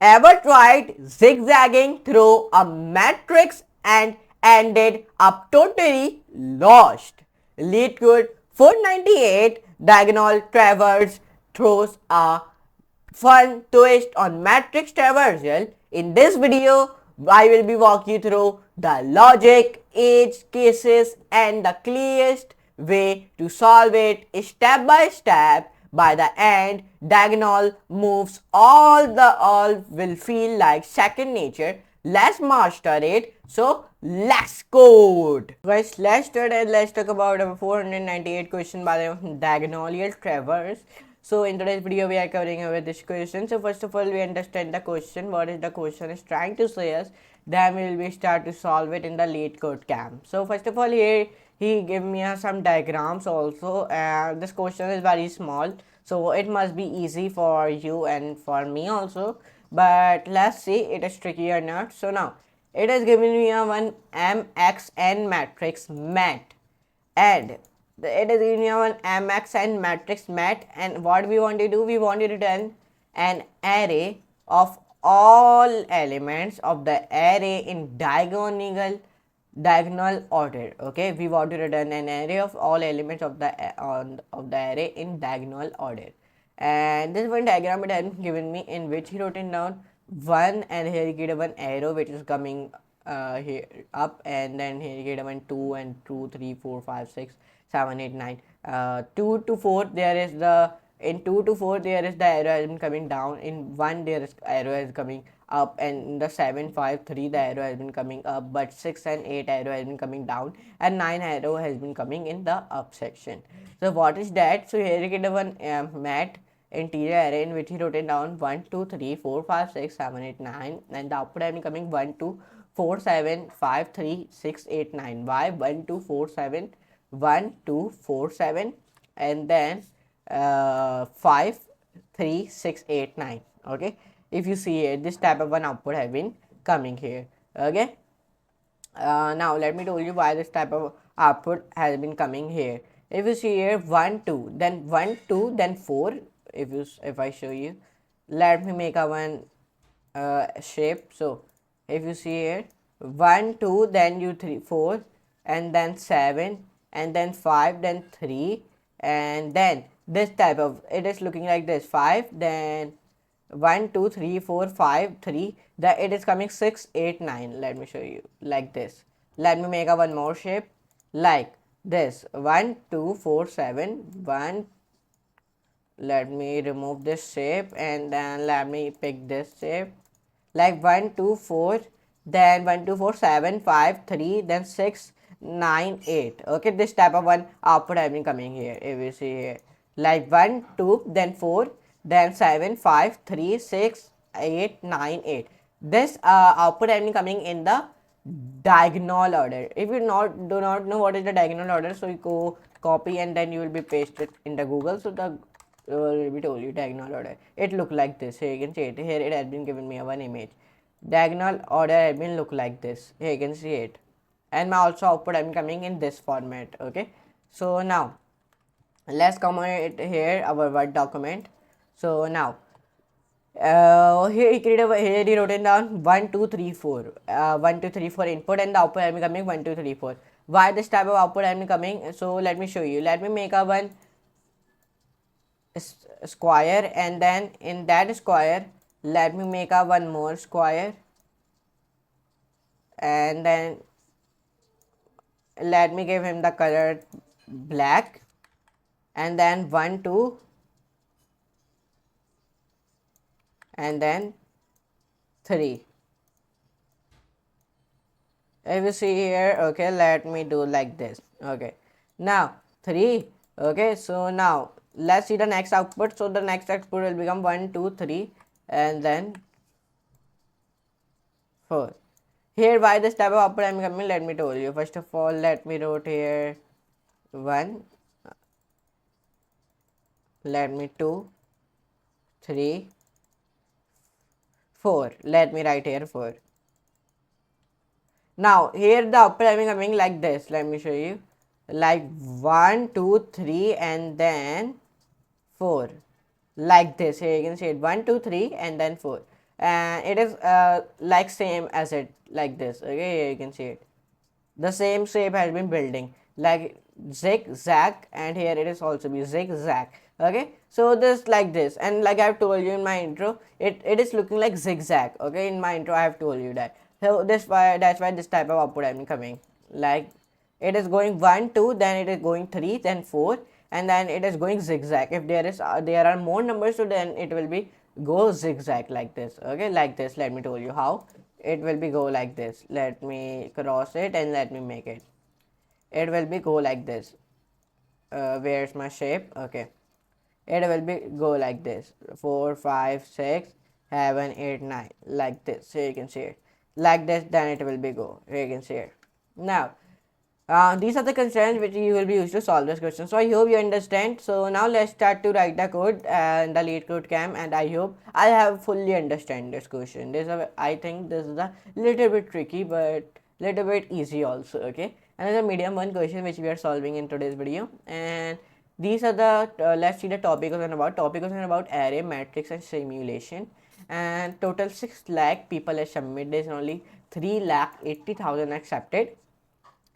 Ever tried zigzagging through a matrix and ended up totally lost? LeetCode 498 diagonal traverse throws a fun twist on matrix traversal. In this video, I will be walking you through the logic, edge cases and the clearest way to solve it step by step. By the end, diagonal moves all will feel like second nature. Let's master it. So let's code. Guys, let's start and let's talk about our 498 question by the diagonal traverse. So in today's video we are covering over this question. So first of all we understand the question, what is the question is trying to say us, then we will be start to solve it in the LeetCode camp. So first of all here he gave me some diagrams also, and this question is very small, so it must be easy for you and for me also, but let's see it is tricky or not. So now it has given me a one mxn matrix mat, and it is giving me one mxn matrix mat, and what we want to do, we want to return an array of all elements of the array in diagonal order. Okay, we want to return an array of all elements of the array in diagonal order. And this one diagram it has given me, in which he wrote it down one, and here he gave one arrow which is coming here up, and then here he gave one 2 and 2 3 4 5 6 7 8 9 2 to 4 there is the, in 2 to 4 there is the arrow has been coming down, in 1 there is arrow is coming up, and in the 7 5 3 the arrow has been coming up, but 6 and 8 arrow has been coming down, and 9 arrow has been coming in the up section. So what is that? So here you get one mat interior array in which he wrote it down 1 2 3 4 5 6 7 8 9, and the output has been coming 1 2 4 7 5 3 6 8 9. Why 1 2 4 7 1 2 4 7 and then 5 3 6 8 9. Okay, if you see here this type of one output have been coming here. Okay, now let me tell you why this type of output has been coming here. If you see here 1 2 then 1 2 then 4, if I show you, let me make a one shape. So if you see here 1 2 then you 3 4 and then 7 and then 5 then 3, and then this type of, it is looking like this 5 then 1 2 3 4 5 3, that it is coming 6 8 9. Let me show you like this. Let me make a one more shape like this 1 2 4 7 1. Let me remove this shape and then let me pick this shape like 1 2 4 then 1 2 4 7 5 3 then 6 9 8. Okay, this type of one output has been coming here. If you see here like 1 2 then 4 then 7 5 3 6 8 9 8, this output has been coming in the diagonal order. If you do not know what is the diagonal order, so you go copy and then you will be pasted in the Google. So the we told you diagonal order, it look like this. Here you can see it. Here it has been given me a one image. Diagonal order has been look like this. Here you can see it, and my also output I'm coming in this format. Okay, so now let's comment it here our Word document. So now here he created here he wrote it down 1 2 3 4 1 2 3 4 input, and the output I'm coming 1 2 3 4. Why this type of output I'm coming? So let me show you. Let me make a one square, and then in that square let me make a one more square, and then let me give him the color black, and then 1 2 and then 3. If you see here, okay, let me do like this. Okay, now 3. Okay, so now let's see the next output. So the next output will become 1 2 3 and then 4. Here why this type of output I'm coming, let me tell you. First of all, let me write here 1, let me 2 3 4, let me write here 4. Now here the output I'm coming like this. Let me show you, like 1 2 3 and then 4, like this. Here you can see it 1 2 3 and then 4. and it is like same as it like this. Okay, here you can see it. The same shape has been building like zigzag, and here it is also be zigzag. Okay, so this like this, and like I've told you in my intro, it is looking like zigzag. Okay, in my intro I have told you that. So that's why this type of output I'm coming, like it is going 1 2, then it is going 3, then 4, and then it is going zigzag. If there are more numbers, so then it will be go zigzag like this. Okay, like this. Let me tell you how it will be go like this. Let me cross it and let me make it. It will be go like this. Where's my shape? Okay, it will be go like this. 4 5 6 7 8 9, like this. So you can see it like this, then it will be go. You can see it now. These are the constraints which you will be used to solve this question. So I hope you understand. So now let's start to write the code and the LeetCode cam, and I hope I have fully understand this question. I think this is a little bit tricky but little bit easy also. Okay, another medium one question which we are solving in today's video, and these are the let's see the topic question about. Topic question about array, matrix and simulation, and total 6 lakh people have submitted. There's only 3,80,000 accepted,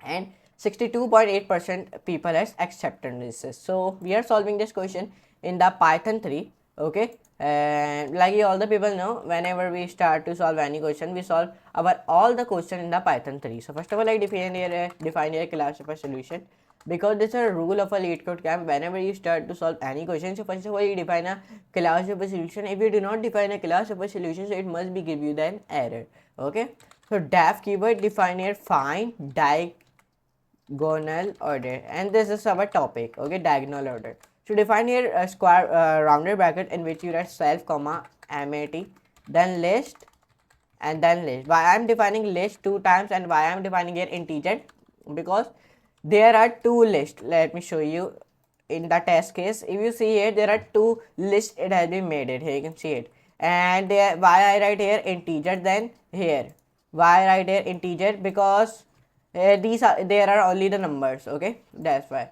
and 62.8% people has accepted this. So we are solving this question in the Python 3. Okay, and like you all the people know, whenever we start to solve any question, we solve our all the question in the Python 3. So first of all, I define here class of a solution, because this is a rule of a LeetCode camp. Whenever you start to solve any question, so first of all you define a class of a solution. If you do not define a class of a solution, so it must be give you then error. Okay, so def keyword define here find diagonal order, and this is our topic. Okay, diagonal order. So define here a square rounded bracket in which you write self comma mat, then list, and then list. Why I am defining list 2 times and why I am defining here integer? Because there are 2 lists. Let me show you in the test case. If you see here, there are 2 lists it has been made it. Here you can see it. And there, why I write here integer, then here why I write here integer? Because there are only the numbers. Okay, that's why.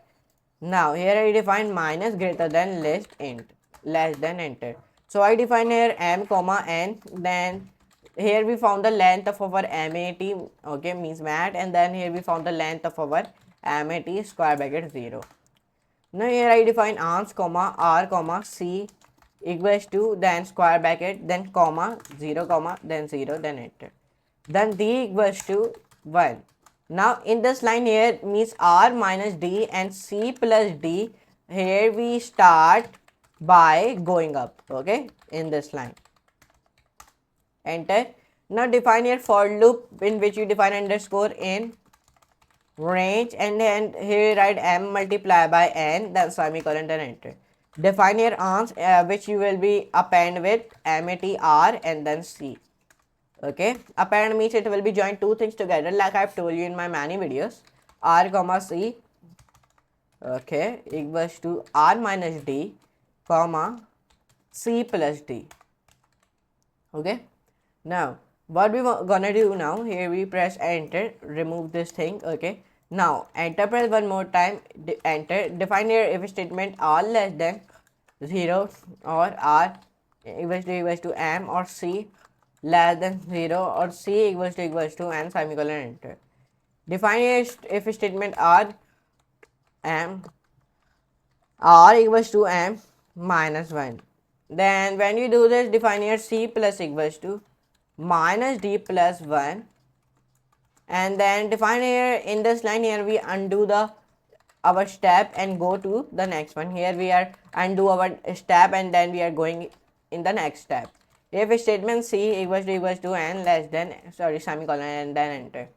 Now here I define minus greater than list int less than enter. So I define here m comma n, then here we found the length of our mat, okay, means mat, and then here we found the length of our mat square bracket 0. Now here I define ans comma r comma c equals to, then square bracket, then comma 0 comma then 0, then enter, then d equals to 1. Now in this line here means r minus d and c plus d. Here we start by going up. Okay, in this line, enter. Now define your for loop in which you define underscore in range, and then here write m multiply by n, then semicolon, then enter. Define your ans which you will be append with mat r and then c. Okay, append means it will be join 2 things together, like I've told you in my many videos. R comma c, okay, equals to r minus d comma c plus d. Okay, now what we gonna do now, here we press enter, remove this thing. Okay, now enter, press one more time, enter. Define your if statement r less than 0 or r equals to m or c less than 0 or c equals to and semicolon, enter. Define your if statement r equals to m minus 1. Then when you do this, define your c plus equals to minus d plus 1, and then define here in this line, here we undo our step and go to the next one. Here we are undo our step and then we are going in the next step. If statement c equals to n less than semicolon, and then enter.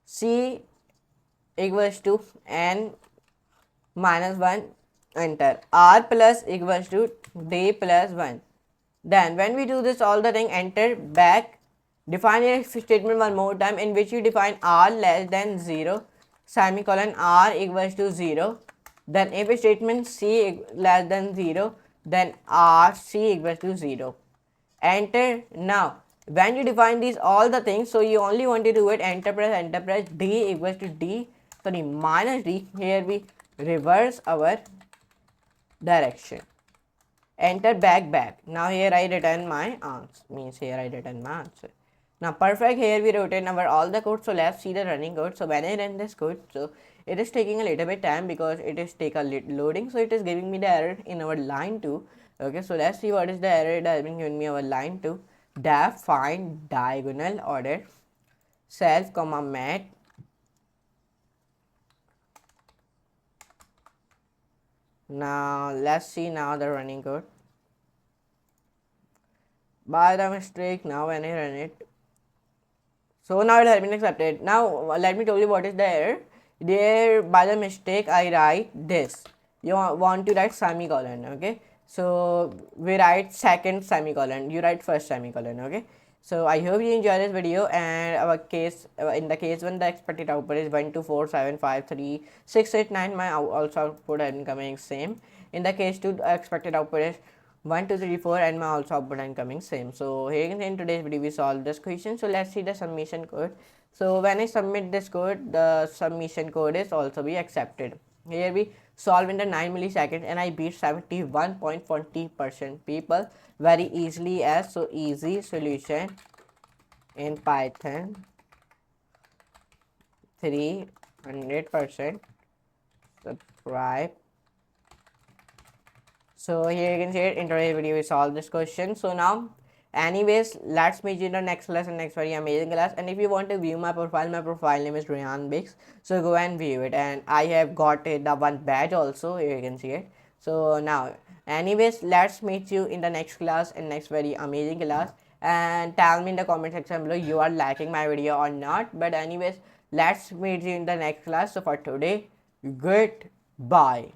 C equals to n minus 1, enter. R plus equals to d plus 1. Then when we do this all the thing, enter, back. Define a statement one more time in which you define r less than 0, semicolon, r equals to 0. Then if a statement c less than 0, then r c equals to 0. Enter. Now when you define these all the things, so you only want to do it, enter press d equals to minus d. Here we reverse our direction, enter back. Now here I return my answer, means here I return my answer. Now perfect, here we wrote in our all the code. So let's see the running code. So when I run this code, so it is taking a little bit time because it is take a loading. So it is giving me the error in our line 2. Okay, so let's see what is the error it has been giving me our line 2. Def find diagonal order self comma mat. Now let's see now the running code. By the mistake, now when I run it, so now it has been accepted. Now let me tell you what is the error. There by the mistake I write this. You want to write semicolon, okay? So we write second semicolon. You write first semicolon, okay? So I hope you enjoy this video, and our case in the case 1 the expected output is 1 2 4 7 5 3 6 8 9. My also output has been coming same. In the case 2 the expected output is 1 2 3 4 and my also output and coming same. So here in today's video we solve this question. So let's see the submission code. So when I submit this code, the submission code is also be accepted. Here we solve in the 9 milliseconds and I beat 71.40% people very easily as so easy solution in Python 300%. Subscribe. So here you can see it. In today's video we solve this question. So now anyways, let's meet you in the next lesson, next very amazing class. And if you want to view my profile name is Rayyan Bix, so go and view it. And I have got the one badge also, here you can see it. So now anyways, let's meet you in the next class, in next very amazing class. And tell me in the comment section below you are liking my video or not. But anyways, let's meet you in the next class. So for today, goodbye.